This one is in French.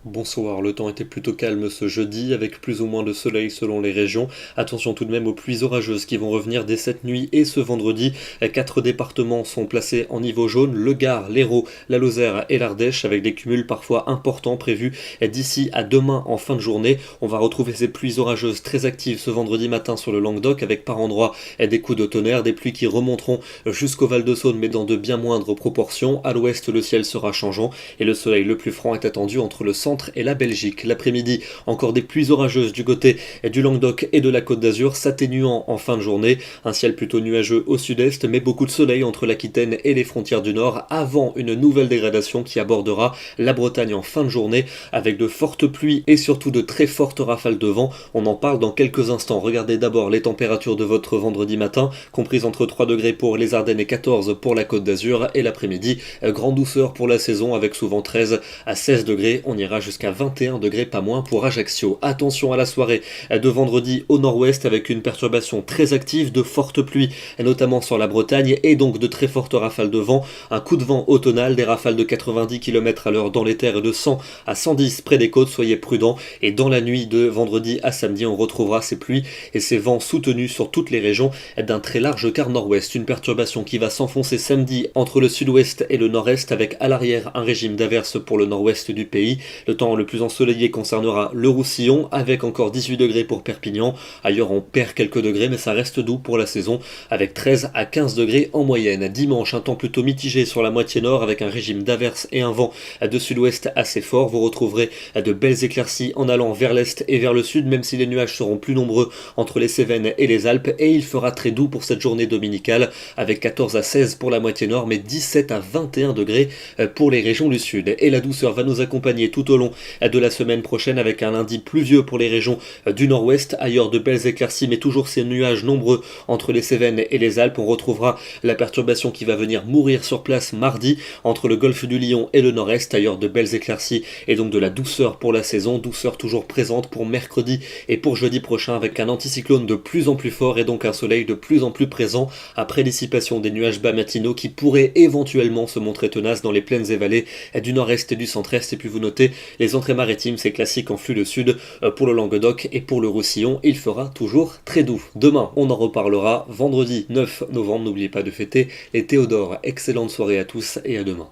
Bonsoir, le temps était plutôt calme ce jeudi, avec plus ou moins de soleil selon les régions. Attention tout de même aux pluies orageuses qui vont revenir dès cette nuit et ce vendredi. 4 départements sont placés en niveau jaune, le Gard, l'Hérault, la Lozère et l'Ardèche, avec des cumuls parfois importants prévus d'ici à demain en fin de journée. On va retrouver ces pluies orageuses très actives ce vendredi matin sur le Languedoc, avec par endroits des coups de tonnerre, des pluies qui remonteront jusqu'au Val-de-Saône, mais dans de bien moindres proportions. À l'ouest, le ciel sera changeant et le soleil le plus franc est attendu entre le centre et la Belgique. L'après-midi, encore des pluies orageuses du côté du Languedoc et de la Côte d'Azur, s'atténuant en fin de journée. Un ciel plutôt nuageux au sud-est, mais beaucoup de soleil entre l'Aquitaine et les frontières du Nord, avant une nouvelle dégradation qui abordera la Bretagne en fin de journée, avec de fortes pluies et surtout de très fortes rafales de vent. On en parle dans quelques instants. Regardez d'abord les températures de votre vendredi matin, comprises entre 3 degrés pour les Ardennes et 14 pour la Côte d'Azur, et l'après-midi, grande douceur pour la saison, avec souvent 13 à 16 degrés. On ira jusqu'à 21 degrés, pas moins pour Ajaccio. Attention à la soirée de vendredi au nord-ouest, avec une perturbation très active, de fortes pluies, notamment sur la Bretagne, et donc de très fortes rafales de vent. Un coup de vent automnal, des rafales de 90 km à l'heure dans les terres et de 100 à 110 près des côtes. Soyez prudents. Et dans la nuit de vendredi à samedi, on retrouvera ces pluies et ces vents soutenus sur toutes les régions d'un très large quart nord-ouest. Une perturbation qui va s'enfoncer samedi entre le sud-ouest et le nord-est, avec à l'arrière un régime d'averses pour le nord-ouest du pays. Le temps le plus ensoleillé concernera le Roussillon, avec encore 18 degrés pour Perpignan. Ailleurs on perd quelques degrés, mais ça reste doux pour la saison, avec 13 à 15 degrés en moyenne. Dimanche, un temps plutôt mitigé sur la moitié nord, avec un régime d'averses et un vent de sud-ouest assez fort. Vous retrouverez de belles éclaircies en allant vers l'est et vers le sud, même si les nuages seront plus nombreux entre les Cévennes et les Alpes, et il fera très doux pour cette journée dominicale, avec 14 à 16 pour la moitié nord, mais 17 à 21 degrés pour les régions du sud. Et la douceur va nous accompagner tout au long de la semaine prochaine, avec un lundi pluvieux pour les régions du nord-ouest. Ailleurs, de belles éclaircies, mais toujours ces nuages nombreux entre les Cévennes et les Alpes. On retrouvera la perturbation qui va venir mourir sur place mardi entre le golfe du Lion et le nord-est. Ailleurs, de belles éclaircies et donc de la douceur pour la saison. Douceur toujours présente pour mercredi et pour jeudi prochain, avec un anticyclone de plus en plus fort et donc un soleil de plus en plus présent, après dissipation des nuages bas matinaux qui pourraient éventuellement se montrer tenaces dans les plaines et vallées du nord-est et du centre-est. Et puis vous notez les entrées maritimes, c'est classique en flux de sud pour le Languedoc et pour le Roussillon. Il fera toujours très doux. Demain, on en reparlera. Vendredi 9 novembre, n'oubliez pas de fêter les Théodores. Excellente soirée à tous et à demain.